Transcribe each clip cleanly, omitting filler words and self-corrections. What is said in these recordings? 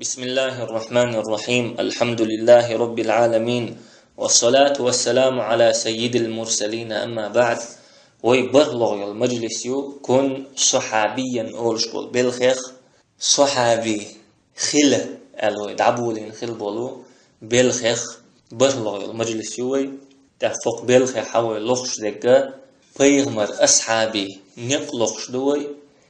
بسم الله الرحمن الرحيم. الحمد لله رب العالمين، والصلاة والسلام على سيد المرسلين. أما بعد، ويبغلغ المجلس كن صحابيا أولشبول بالخيخ صحابي خل ألو دعبولين خل بولو بالخيخ بغلغ المجلس تفوق بالخيخ حوي لخش دقا بيغمر أصحابي نقلخش دوي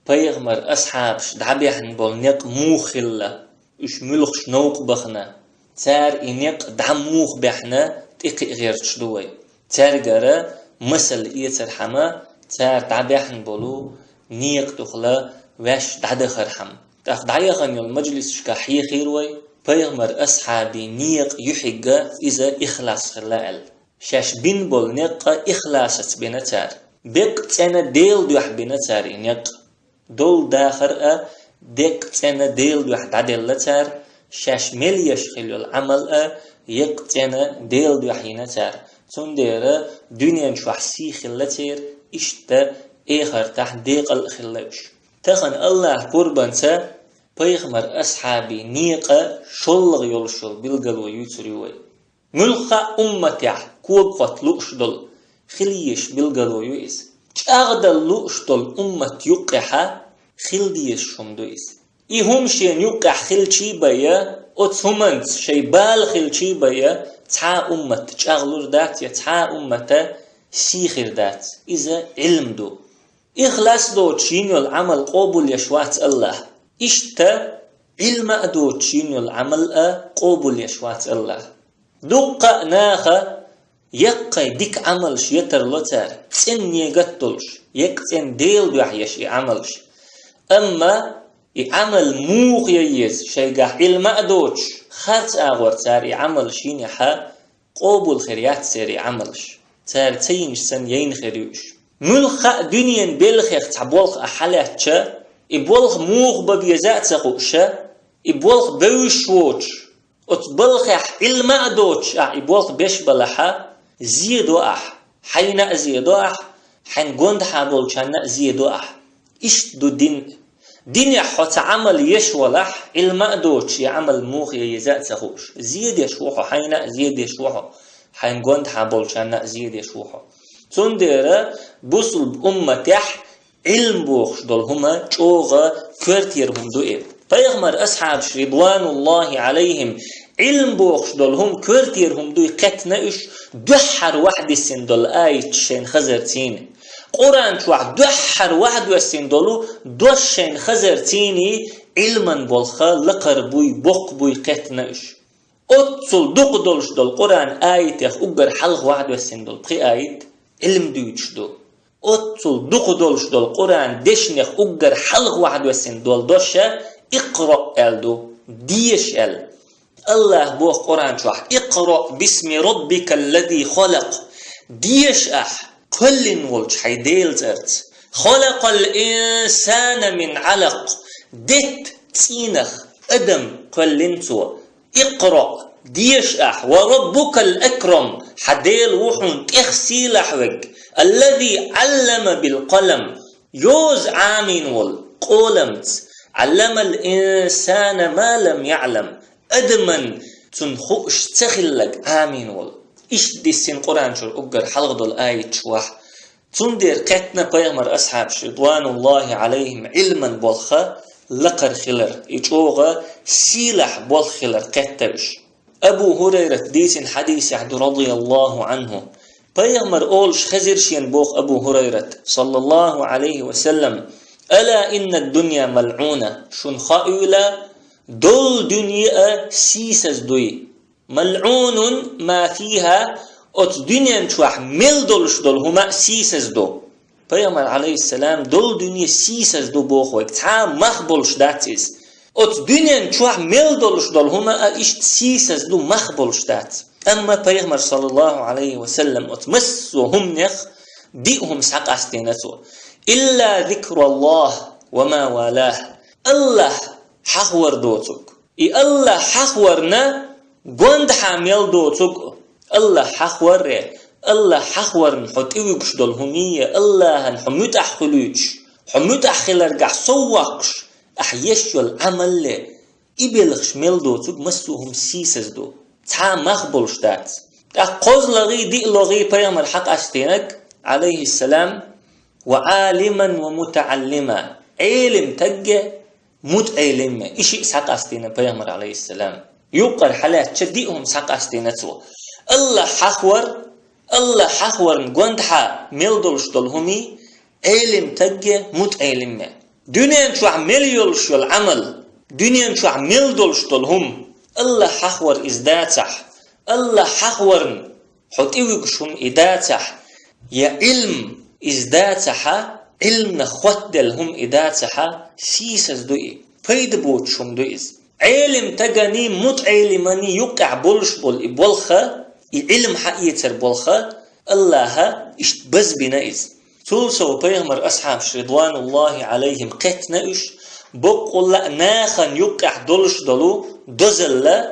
بيغمر أصحابش دعبيحن بول نق موخلة إش ملخش نوق بخنا تار إنيق دعموخ بحنا تقي غيرتش دوي تار جرا مسل إيتر حما تار دعبيحن بولو نيق تخلا واش دعدخر حم تاخ دعيخن المجلس شكا حي خيروي بيغمر أصحابي نيق يحيقا إذا إخلاص خلال شاش بين بول نيق إخلاصت بنا تار بيق تانا ديل دوح بنا تار إنيق دول داخر ديك تانا ديل دوح دعدل لتار شاش مليش خلو العمل يق تانا ديل دوح ينتار تون ديرا دنيا نشوح سي خلتير إشتا إيخر تح ديق الخلوش تخن الله قربان تا بيغمر أصحابي نيقا شلغ يلشل بالقلو يتريوي ملخا أمتح كوبفت لؤشدل خليش بالقلو يويز أغدل لؤشدل أمت يقحا خلديش شمدويز إيهم شين يقع خلشي بيا أتهمنت شي بال خلشي بيا تحا أمت تشاغلور دات يتحا أمتا سيخير دات إذا علم دو إخلاص دو تشينيو العمل قبول يشوات الله إشتا علم دو تشينيو العمل قبول يشوات الله دقا ناخا يقاي ديك عملش يترلتار تن يقتلش يقتن ديل بيحيش عملش أما يعمل موخ ييز شيء علم دوتش خرج أغور تار يعمل شين يحا قبول خيريات سير عملش تار تينش سن ين خيريوش ملخ دنيا بالخير تعبولخ أحلات شا يبولخ موخ ببيزات سقوشا يبولخ بوشوش أتبولخ علم دوتش يبولخ بيش بلحا زيدو حين زيدو حين قند حابول شانا زيدو إيش دو دين يحط عمل يشولح المقدوش يعمل موخ يزات سخوش زيد يشوحو حين زيد يشوحو حين قند حابول شانا زيد يشوحو تندر بوصل بأمتح علم بوخش دول هما چوغا كورتيرهم دوئب فيغمر أصحاب رضوان الله عليهم علم بوخش دول هم كورتيرهم دوئ قتناش دحر واحد السن دول آيت شين خزرتين قرآن شوح دحر واحد وسين دولو دوشين خزرتيني علما بولخا لقر بوي بوق بوي قتناش أتصل دوق دولش دول قرآن آيت يخ أقر حلق واحد وسين دول بخي آيت علم دويتش دو أتصل دوق دولش دول قرآن دشن يخ أقر حلق واحد وسين دول دوشا اقرأ دو ديش الله بوخ قرآن شوح اقرأ باسم ربك الذي خلق ديش كل ولش حيديل زرت خلق الإنسان من علق دت تينخ أدم كلنتو اقرأ ديش وربك الأكرم حديل وحن تخسي لحوك الذي علم بالقلم يوز عامين والقلمت علم الإنسان ما لم يعلم أدمن تنخوش تخلق عامين وال إيش دي السن قرآن شو أقر حلق دول آية شوح تندر قتنا بيغمر أصحاب رضوان الله عليهم علما بولخا لقر خلر إيجوغا سيلح بول خلر قتوش أبو هريرة ديسن حديث يحد رضي الله عنه بيغمر أولش خزرشين بوخ أبو هريرة صلى الله عليه وسلم ألا إن الدنيا ملعونة شن خائلة دول دنيا سيسز دوي ملعون ما فيها ات دنيا نشوح مل دولش دول هما سيسز دو بيغمر عليه السلام دول دنيا سيسز دو بوخوك تا مخبولش داتيز ات دنيا نشوح مل دولش دول هما ايش سيسز دو مخبولش دات اما بيغمر صلى الله عليه وسلم ات مسو هم نخ ديهم سحق استينتو إلا ذكر الله وما والاه الله حخور دوتك الله حخورنا قند حامل دوتك الله حخور الله حخور نحط إيوكش دول همية الله نحمت أحخلوش حمت أحخلر قح صوقش أحيشو العمل إبلغش ملدوتوك مسوهم سيسز دو تا مخبولشتات قوز لغي دي لغي بيامر حق أشتينك عليه السلام وعالما ومتعلما علم تجي متعلم إشي ساق أستينا بيامر عليه السلام يقر حالات تشديهم ساق أستينا تو الله حخور نقوندها ملدولش دولهمي علم تجي متعلم دنيا شو عمل يلش العمل دنيا شو عمل دولش دولهم الله حخور إزداتح الله حخور حط إيوكشهم إداتح يا علم إزداتح علم نخوت دلهم إداتح سيسز دوئي فيد بوتشهم دوئيز علم تجاني متعلماني يقع بولش بول إبولخة علم حقيقة بولخة الله اشتبز بنائز تولسو بيهمر أصحاب رضوان الله عليهم قتناش بقول لا ناخن يقع دولش دلو دزل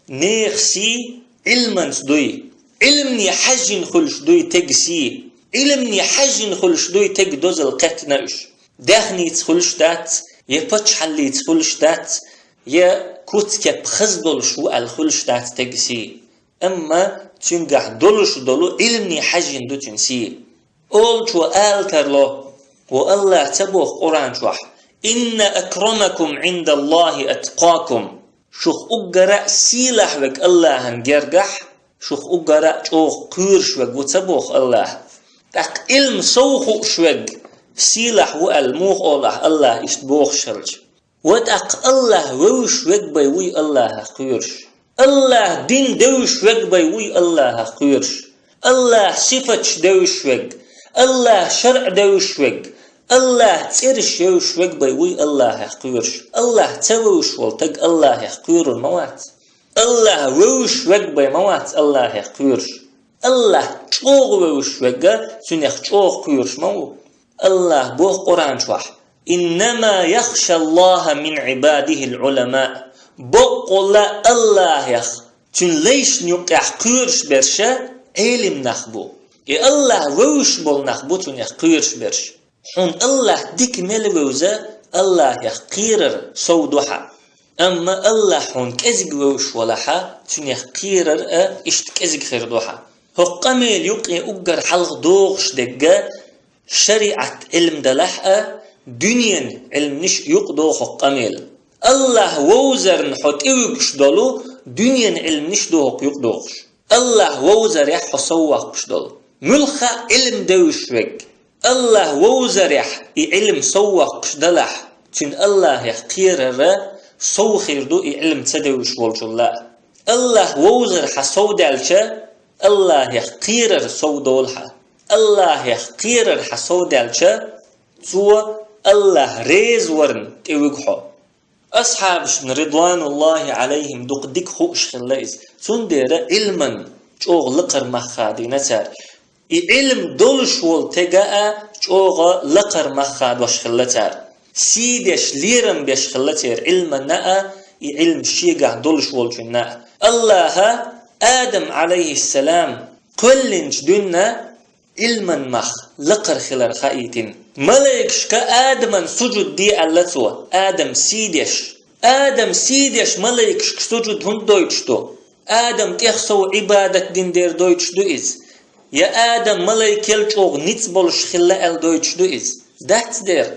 نيخسي علما دوي علمني حجن خلش دوي تجسي علمني حجن خلش دوي تج دزل قتناش دهني تخلش دات يفتش حلي تخلش دات يا كوت كبخز دولش والخلش دات تجسي أما تنجح دولش دلو علمني حجن دو تنسي أول شو آلترلو والله تبوخ قرآن شوح إن أكرمكم عند الله أتقاكم شوخ أقرأ سيلح وك الله هنجرجح شوخ أقرأ شوخ قيرش وك وتبوخ الله تاك علم سوخ شوك سيلح والموخ الله اشتبوخ شرج وتاك الله ووش وك بيوي الله قيرش الله دين دوش وك بيوي الله قيرش الله صفتش دوش وك الله شرع دوش وك الله تيرش يوش وك بيوي الله قيرش الله توش والتق الله قير الموات الله ووش وك بي موات الله قيرش الله چوغ ووش وك سنخ چوغ قيرش مو الله بوخ قرآن شوح إنما يخشى الله من عباده العلماء بقول الله يخ تن ليش نيقع قيرش برشا علم نخبو الله ووش بول نخبو تن يخ قيرش برش حون الله ديك ملوزة الله يخيرر سودوحا أما الله حون كزق ووش ولحا تن يخيرر اشت كزق خيردوحا هو قميل يقي أقر حلق دوغش دقا شريعة علم دلحا دنيا علم نش يقدوخ قميل الله ووزر نحط إيوكش دولو دنيا علم نش دوغ يقدوغش الله ووزر يحو سووخش دولو ملخا علم دوش وك الله ووزرح علم سوقش دلح تن الله يقيرر سوخير دو علم تدوش والجلا الله ووزر حسودالش الله يقيرر سودولها الله يقيرر حسودالش تو الله ريز ورن توقحو أصحاب رضوان الله عليهم دوق ديك خوش خلايز تندير علما جوغ لقر مخادي نتار علم دولش والتجاء جوغا لقر مخاد وشخلتار سيدش ليرم بيشخلتار علم ناء علم شيقع دولش والجناء الله آدم عليه السلام كلنج دنا علما مخ لقر خلر خائتين ملايكش كآدما سجد دي اللتوه آدم سيدش ملايكش سجد هن دويتشتو آدم تيخسو عبادة دين دير دويتشتو إز يا آدم ملايكل چوغ نيتس بولش خلا ال دويتش دو إز داتس ديرق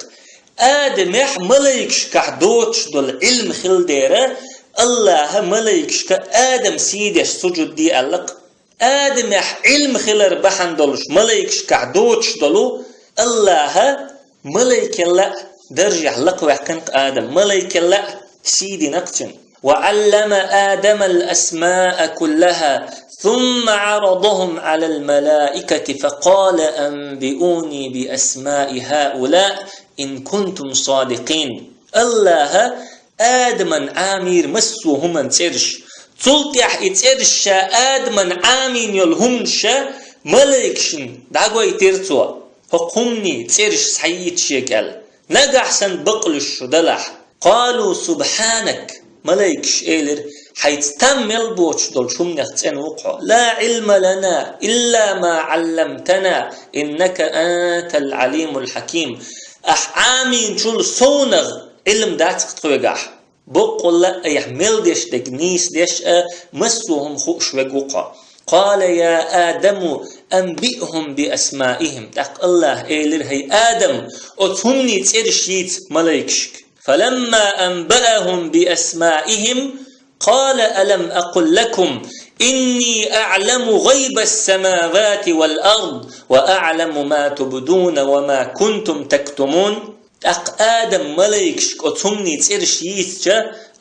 آدم يح ملايكش كح دوتش دول علم خل ديره الله ملايكش كآدم سيدش سجد دي ألق آدم يح علم خلر بحن دولش ملايكش كح دوتش دولو الله ملايكل درجة لقوة كنت آدم ملايكل سيدي نقتن وعلم آدم الأسماء كلها ثم عرضهم على الملائكة فقال أنبئوني بأسماء هؤلاء إن كنتم صادقين الله آدما عامير مسوهم ترش تلقح اترش آدما عامين يلهمش ملائكشن دعوة ترتوا حقومني ترش سحيت شكل نقحسن بقلش دلح قالوا سبحانك ملايكش إيلر حيث تمل بوش دول شم نختن وقع لا علم لنا إلا ما علمتنا إنك أنت العليم الحكيم أح آمين شول صونغ علم داتك تقويقح بقول لا يحمل ديش دك نيس ديش مسوهم خوش وقوقا. قال يا آدم أنبئهم بأسمائهم. تق الله إيلر هي آدم أتهمني ترشيت ملايكشك. فلما أنبأهم بأسمائهم قال ألم أقل لكم إني أعلم غيب السماوات والأرض وأعلم ما تبدون وما كنتم تكتمون. تق آدم ملايكشك أتهمني ترشيت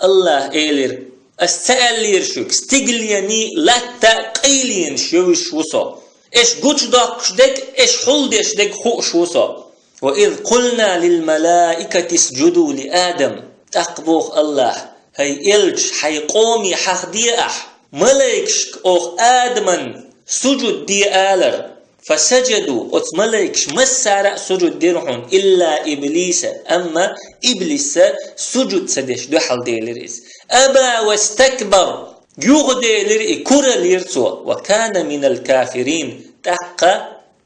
الله إيلر استقلير شوك استقليني لا تقيلين شوش وصا إيش قوش داكش دك إيش حل ديش دك خوش وصا. وإذ قلنا للملائكة اسجدوا لآدم. تقبوخ الله هاي إلش هاي قومي حق دي ملايكشك أوخ آدمن سجد دي آلر فسجدوا أت ملايكش مسارع سجد ديرحون إلا إبليس. أما إبليس سجد سدش دحل ديلريز أبى واستكبر يغدي لرئي كرة ليرتو وكان من الكافرين. تحقى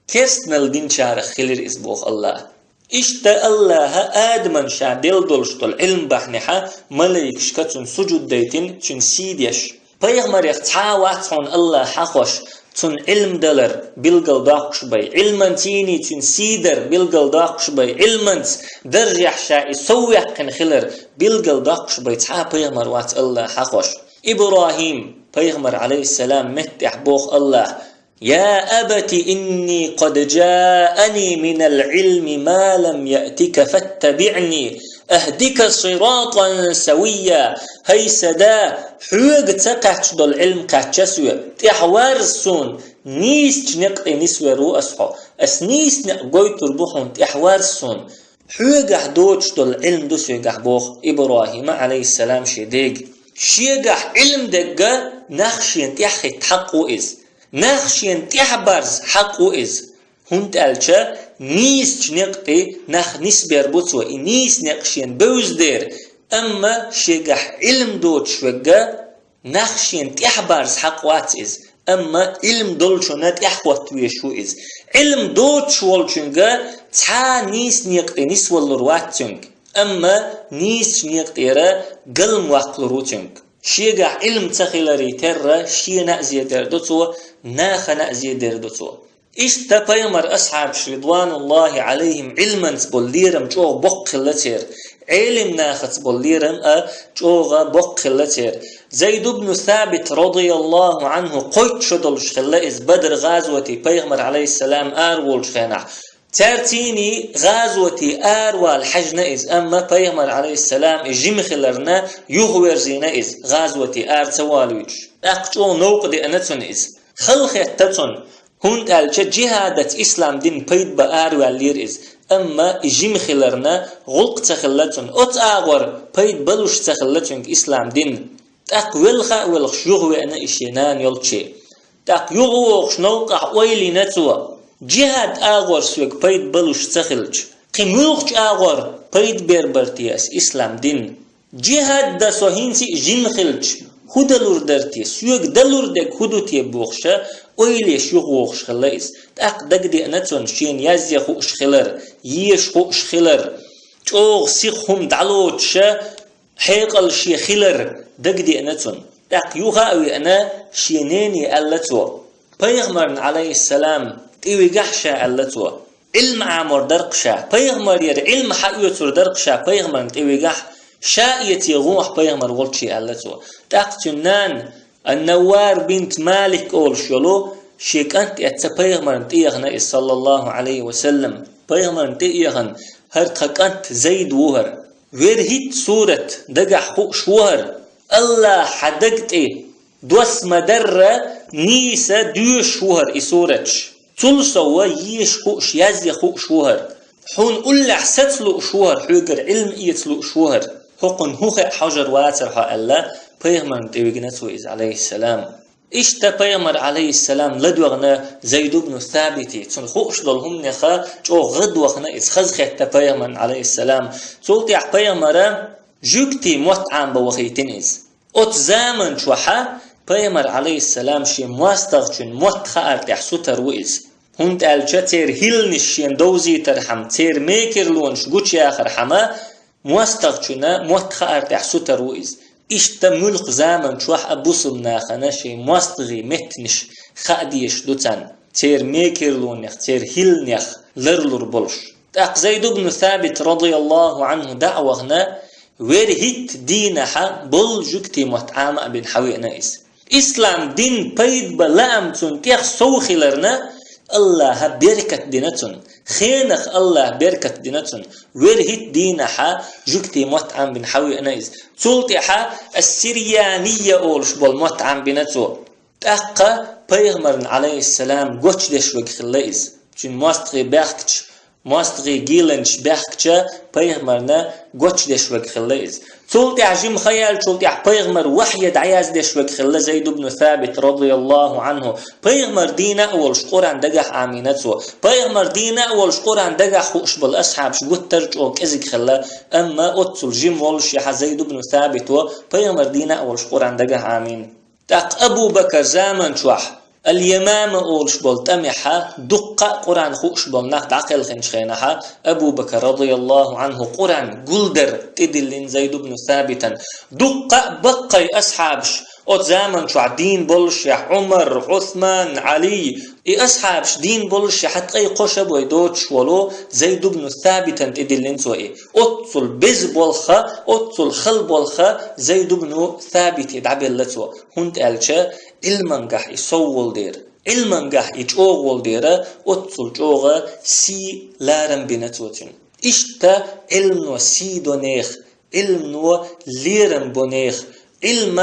كسن الدين شارخ خلير إسبوخ الله. إشتا الله آدمن شا دل دولشتول علم بحنحا ملايكش كتن سجد ديتين چن سيديش بيغمر يختعاواتون الله حقوش تون علم دلر بلغل داقش بي علمان تيني تون سيدر بلغل داقش بي علمان درجح شا سويق خلر بلغل داقش بي تحا بيغمر وات الله حقوش. إبراهيم بيغمر عليه السلام متح بوخ الله يا أبت إني قد جاءني من العلم ما لم يأتك فاتبعني أهدك صراطا سويا. هاي سدا حوق تقعش دول علم كاتشسوية تحوارسون نيس نقطة نسوى رؤسحو أس نيس نقوي تربوحون تحوارسون حوق حدوش دول علم دوسوية قحبوخ إبراهيم عليه السلام شديق شيقح علم دقا نخشين تحخي تحقو إز نخشين تحبرز حقو إز هنت ألشا نيس نقطة نخ نسبير بوتسوة نيس نقشين بوزدير. أما شيقح علم دوتش وقا نخشين تحبرز حقوات إز أما علم دولشونات إحوات ويشو إز علم دوتش والشنقا تا نيس نقطة نس والرواتشنق أما نيس نقطة قلم وقلروتشنق. شيقح علم تخيلاري ترى شي نأزي دردوتو ناخ نأزي دردوتو. إشتا بيمر أصحاب رضوان الله عليهم علما تبوليرم جو بقلتير علم ناخت بوليرم جوغا بقلتير. زيد بن ثابت رضي الله عنه قيت شدل شخلا إز بدر غازوتي بيغمر عليه السلام آرول شخنع تارتيني غازوتي آروال حجنا إز أما بيغمر عليه السلام جيم خلرنا يغوير زينا إز غازوتي آر توالويش أقجو نوقدي أنتون إز خلخيتتون هند ألچه جهادت إسلام دين بيد بآروال لير إز أما جيم خلرنا غلق تخلتون أت آغور بيد بلوش تخلتون إسلام دين تاق ولخا ولخ يغوي أنا إشينان يلچه تاق يغوخش نوقع ويلي نتوى جهاد آغور سوك بيد بلوش تخلج قموخش آغور بيد بربرتياس إسلام دين جهاد دا سوهينسي جيم خلج هدلور درتي سوك دلور دك هدوتي بوخشا ويليش يغوخش خلايس تاق دقدي أنتون شين يازي خوش خلر يش خوش خلر چوغ سيخهم دعلوتشا حيقل شي خلر دقدي أنتون تاق يوغاوي أنا شينيني ألتو بيغمرن عليه السلام تيوي قحشا ألتو علم عامر درقشا بيغمر ير علم حقيتور درقشا بيغمرن تيوي قح شائيتي غوح بيغمر غلشي ألتو تاق تنان النوار بنت مالك أول شلو شيك أنت أتبيغمرن تيغنا صلى الله عليه وسلم بيغمرن تيغن هرتخك أنت زيد وهر ويرهيت سورة دقح خوش وهر الله حدقت دوس مدرة نيسا دوش وهر سورتش تلسوا يش خوش يازي خوش وهر حون أولا حستلو شوهر حوغر علم إيتلو شوهر حقن هوخ حجر واترها الله بيغمر تيوغنتو إز عليه السلام إشتا بيغمر عليه السلام لدوغنا زيد بن ثابتي تون خوش دلهم نخا جو غدوغنا إز خزخت بيغمر عليه السلام تولتع بيغمر جوكتي متعام بوخيتين إز أت زامن شوحا بيغمر عليه السلام شي مواستغشن متخار تحسو تروئز هند ألجا تير هيل نشين دوزي ترحم تير ميكر لونش قوش آخر حما موستغشنا موتخارت حسوتر وإز إشتا ملق زامن شوح أبوصم ناخنا شي موستغي متنش خاديش دوتان تير ميكرلونيخ تير هيلنيخ لرلور بولش تاق زيد بن ثابت رضي الله عنه دعوهنا ورهت دينها بول جكتي متعامة بن حوينا إسلام دين بيد بلام تنتيخ سوخلرنا الله بركة دينتون خينخ الله بركة دينتون ورهت دينها جكتي متعام بن حوينا تلتها السريانية أولش بول متعام بنتو تاقا پیغمبر عليه السلام گوچ دش وگ خلیز چون ماستغي بخچ ماستغي گیلنش بخچ پیغمبرنا گوچ دش وگ خلیز تولت عجم خيال تولت پیغمبر وحي دعياز دش وگ خل زيد بن ثابت رضي الله عنه پیغمبر دينا اولش قران دغه امينتو پیغمبر دينا اولش قران دغه خوش بل اصحاب شغتر چوك ازك خلا اما اتل جيم ولش يا زيد بن ثابت و پیغمبر دينا اولش قران دغه امين تاق أبو بكر زامن شوح اليمامة أولش بولتمحها دقة قرآن خوش بولناخ عقل خنشخينها أبو بكر رضي الله عنه قرآن قلدر تدلين زيد بن ثابتا دقة بقي أصحابش أو زامن شو دين بولش يا عمر عثمان علي أصحابش دين بولش حتى أي قشب ويدوتش ولو زيد بن ثابتا تدلين سوئي أتصل بز بولخا أتصل خل بولخا زيد بن ثابت يدعب اللتو هنت ألشا المنجح يسول دير المنجح يجوغول دير أتصل جوغا سي لارم بنتوتين إشتا علم سي دونيخ علم ليرم بونيخ علم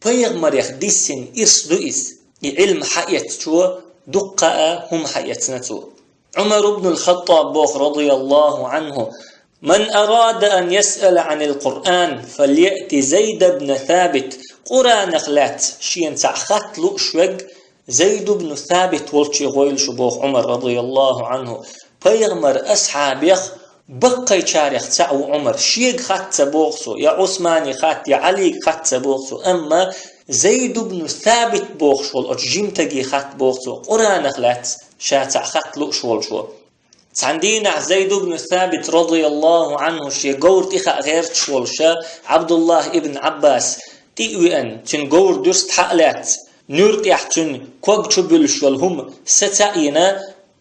پیغمبر يخديسن إرسدو علم حقيت شو دقاء هم حقيتنا تو عمر بن الخطاب بوخ رضي الله عنه من أراد أن يسأل عن القرآن فليأتي زيد بن ثابت قرآن خلات شين تعخت لؤشوج زيد بن ثابت والشي غويل شبوخ عمر رضي الله عنه پیغمبر أصحاب يخ بقي شارخ تعو عمر شيق خط بوغسو يا عثماني خط يا علي خط بوغسو أما زيد بن ثابت بوغشول أجيمتجي خط بوغسو قرآن خلات شاتع خط لؤشول شو عندنا زيد بن ثابت رضي الله عنه شي قورت إخا غير تشول شا عبد الله ابن عباس تيوين تن قور درست حقلات نورت يحتن كوغ تشبلش والهم ستعينا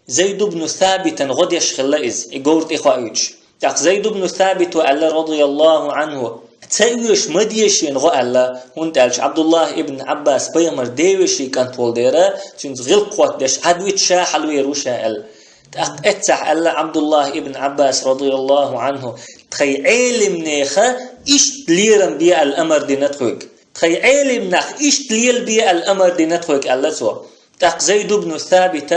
زيد بن ثابت غديش خلائز يقولت إخوائيش تاق زيد بن ثابت وعلى رضي الله عنه تايوش مديشين غو الله هنتالش عبد الله ابن عباس بيمر ديوشي كانت والديرا تنز غير قوات ديش عدويت شا حلوي روشا ال تاق اتسح الله عبد الله ابن عباس رضي الله عنه تخي علم نيخا إشت ليرم بيا الأمر دي نتخوك تخي علم نخ إشت ليل بيا الأمر دي نتخوك الله سوا تاق زيد بن ثابت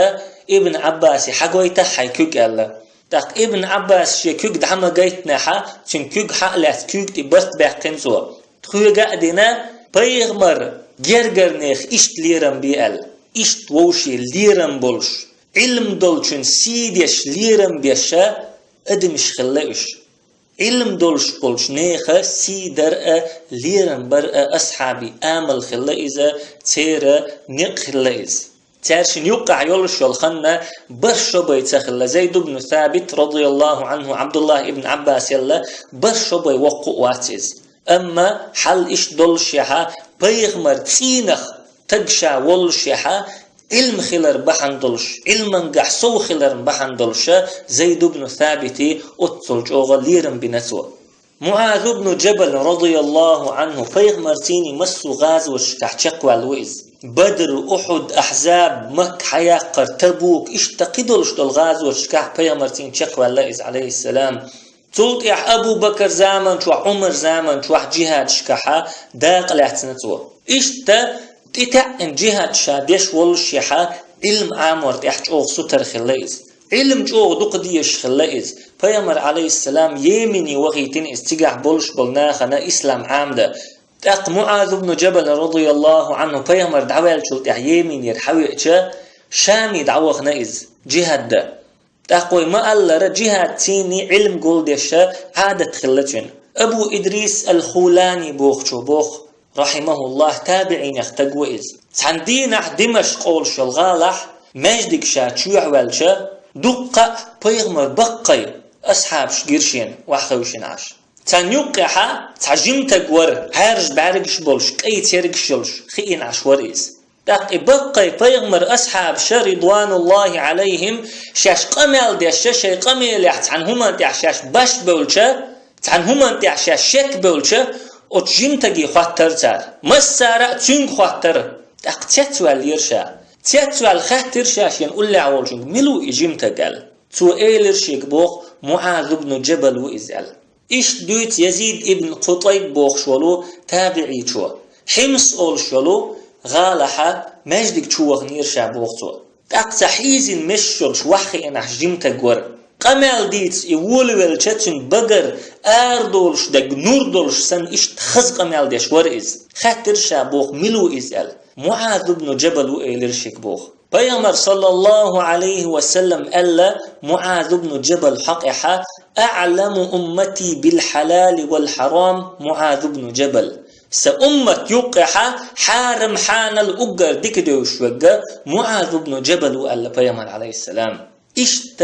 ابن عباس حقويته حيكوك الله تاق ابن عباس شيكوك دحما جيتنا حا شنكوك حقلات كوك تبث بحقنسوا تخوي قاعدنا بيغمر جرجر نيخ إشت ليرم بيال إشت ووشي ليرم بولش علم دولشن سيديش ليرم بيشا أدمش خلاوش علم دولش بولش نيخ سيدر ليرم بر أصحابي آمل خلايزة تيرا نيق خلايز تارشن يوقع يولش يلخنا برشو بيتخلا زيد بن ثابت رضي الله عنه عبد الله ابن عباس يلا برشو بيوقع واتز أما حل إش دولش يحا بيغمر تينخ تقشا ولش يحا علم خلر بحندلش علم نجح سو خلر بحندلش زيد بن ثابت أتصلج أغليرم بنسوه معاذ بن جبل رضي الله عنه بيغمر تيني مسو غازوش تحشقوا الوئز بدر أحد أحزاب مك حياقر تبوك اشتقدلش الغازوش كح بيغمر تين شقوا الوئز عليه السلام تولت يح أبو بكر زامن شو عمر زامن شو جهاد شكحا داق لحتنتوه اشتا تتعن جهاد شاديش والش يحا علم عامور تحج أوغ ستر خلايز علم جوغ دقديش خلايز بيامر عليه السلام يميني وغيتين استقع بولش بلناخنا إسلام عامده تاق معاذ بن جبل رضي الله عنه بيامر دعوال شلت يمين يرحوي اتشا شامي دعوغ نائز جهاد ده تاقوي ما ألر جهاد تيني علم قول ديشا عادة خلتين أبو إدريس الخولاني بوخشو بوخ رحمه الله تابعين يختقوئز عندنا دمشق قولش الغالح مجدك شا تشوع والشا دقة بيغمر بقي أصحاب شقيرشين وحخوشين عاش تنيقح تعجمتك ور هارج بارجش بولش كي تيرجشلش خين عشوريز دق بقى بيغمر أصحاب رضوان الله عليهم شاش قمل ديش شاش قمل عنهما ديش باش بولشة عنهما ديش شك بولشة وتجمتكي خاطر تار مسارة تون خاطر دق تتوال يرشا تتوال خاطر شاش ينقول لعولشن ملو إجمتكال تو إيلرشيك بوخ معاذ بن جبل وإزال إيش دويت يزيد ابن قطيب بوخ شولو تابعي شو حمص أول شولو غالحة مجدك شوخ نيرشا بوختو داق تحيزين مشولش وحي انح جمتك ور قمال ديت يولوال چتن بغر اردولش دق نوردولش سن إيش تخز قمال ديش ور إز خاترشا بوخ ملو إزال معاذ بن جبل وإيلرشيك بوخ بيغمر صلى الله عليه وسلم ألا معاذ بن جبل حقها أعلم أمتي بالحلال والحرام معاذ بن جبل سأمة يقح حارم حان الأجر ديك دوش وجا معاذ بن جبل وألا بيغمر عليه السلام إشت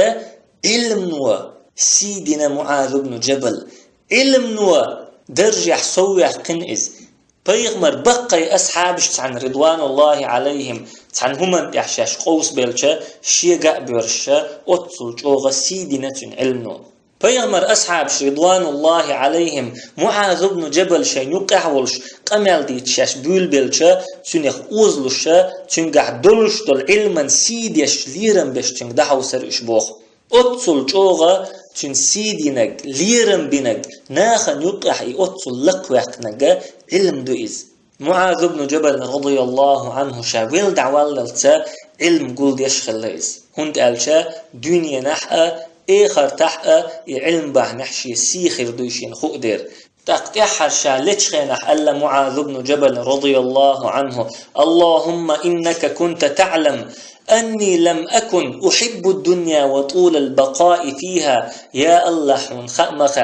علم نوا سيدنا معاذ بن جبل علم نوا درجح صويح قنئز بيغمر بقي أصحابش عن رضوان الله عليهم عن هما يحشاش قوس بيلشا شيقا بيرشا أتصل جوغا سيدنا علمنا بيغمر أصحابش رضوان الله عليهم معاذ بن جبل شين يقعولش قمال ديتشاش بيل بيلشا تنيخ أوزلوشا تنقع دولش دول علما سيديش ليرم بيش تنقدحو سر إشبوخ أتصل جوغا تن سيدينك ليرم بينك ناخن يقحي أتصل لقوحنك علم دوئز معاذ بن جبل رضي الله عنه شاويل دعواللتا علم قول يشخليز هند ألشا دنيا نحقا إخر تحقا علم باه نحشي سيخر دوشين خؤدير تقتحر شالتشخينح ألا معاذ بن جبل رضي الله عنه اللهم إنك كنت تعلم أني لم أكن أحب الدنيا وطول البقاء فيها يا الله خمخ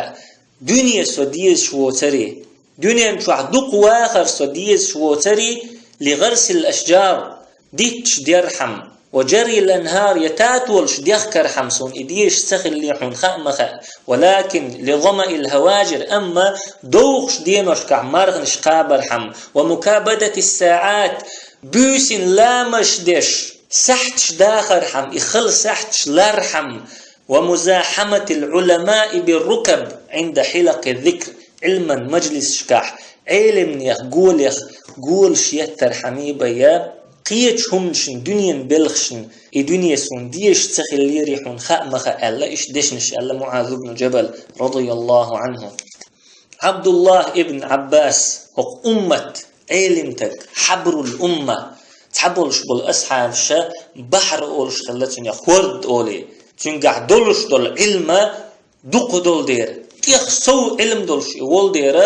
دنيا سوديز شوتري دنيا مشوع دق واخر سوديز شوتري لغرس الأشجار ديتش ديرحم وجري الأنهار يتاتولش ديخكر حمسون إديش سخل ليحون خمخ ولكن لظمأ الهواجر أما دوخش دينوش كعمارغنش قابرحم ومكابدة الساعات بوسن لامش ديش سحتش داخر حم إخل سحتش لارحم ومزاحمة العلماء بالركب عند حلق الذكر علما مجلس شكاح علم يخ قول شيتر حميبا يا قيتش همشن دنيا بلخشن دنيا سون ديش تخلي ريحون خأمخ ألا إيش دشنش ألا معاذ بن جبل رضي الله عنه عبد الله ابن عباس وق أمة علمتك حبر الأمة تحبولش بالأصحاب شا بحر أولش خلتن يخورد أولي تنقع دولش دول علم دوق دول دير تيخ سو علم دولش يول دير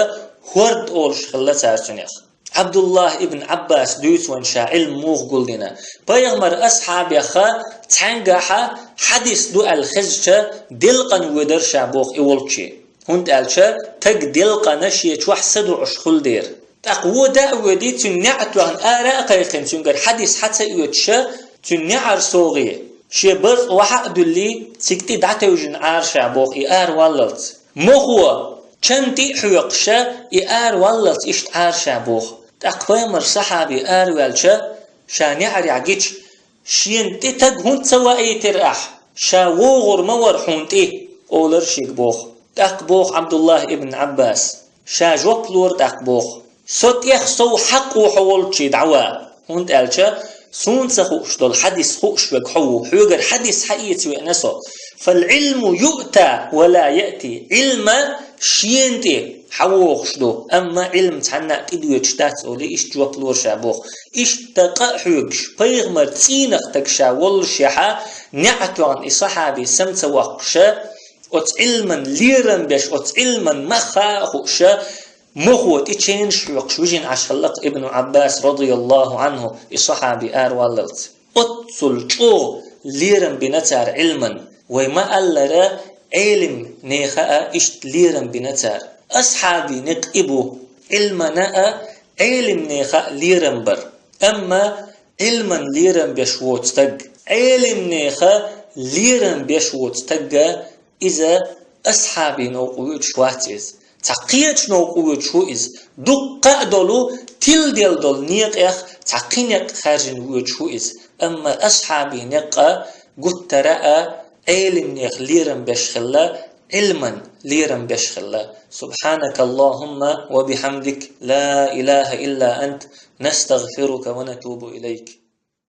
خورد أولش خلتن يخ عبد الله ابن عباس دوت وانشا علم موغ قلدنا بيغمر أصحاب يخا تنقع حديث دو الخزشة دلقن ودر شابوخ إولشي هند ألشا تق دلقن شي توح سدو عشخل دير تقوى دعوة دي تنعت وان آراء قيقين تنقر حديث حتى يوتشا تنعر صوغي شي برض وحق دولي تكتي دعتوجن آر شابوخ إيار واللت مخوة چنتي حيقشا إيار واللت إشت آر شابوخ تقوى مر صحابي آر والشا شا نعر يعجيش شين تي تق هنت سوا اي ترأح شا وغر مور حونتي أولر شيك بوخ تقبوخ عبد الله ابن عباس شا جوبلور تقبوخ صوت يخصو حق وحولتشي دعوة هند قالشا سون سخوش دول حديث خوش وجحو حوجر حديث حقيقي وينسو فالعلم يؤتى ولا يأتي علم شينتي حوخش دو أما علم تحنا تدو يتشتات أولي إيش جوبلور شابوخ إيش تقا حوجش بيغمر تينق تكشا والشيحة نعتو عن إصحابي سمت وقشا أت علما ليرا بيش أت علما مخا خوشا مخوت إتشينش يقشوجين عشلق ابن عباس رضي الله عنه الصحابي آر واللت أتصل جو ليرن بنتار علما وما ألرا علم نيخاء إشت ليرن بنتار أصحابي نقبو علمنا علم نيخاء ليرن بر أما علما ليرن بيشوت تق علم نيخاء ليرن بيشوت تق إذا أصحابي نوقويت شواتيز تقيت نوقو شوئز دقة دولو تل دل دول نيق تقينيق خارجن وشوئز أما أصحابي نقا قد ترأى علم نيق ليرم بشخلا علما ليرم بشخلا. سبحانك اللهم وبحمدك لا إله إلا أنت نستغفرك ونتوب إليك.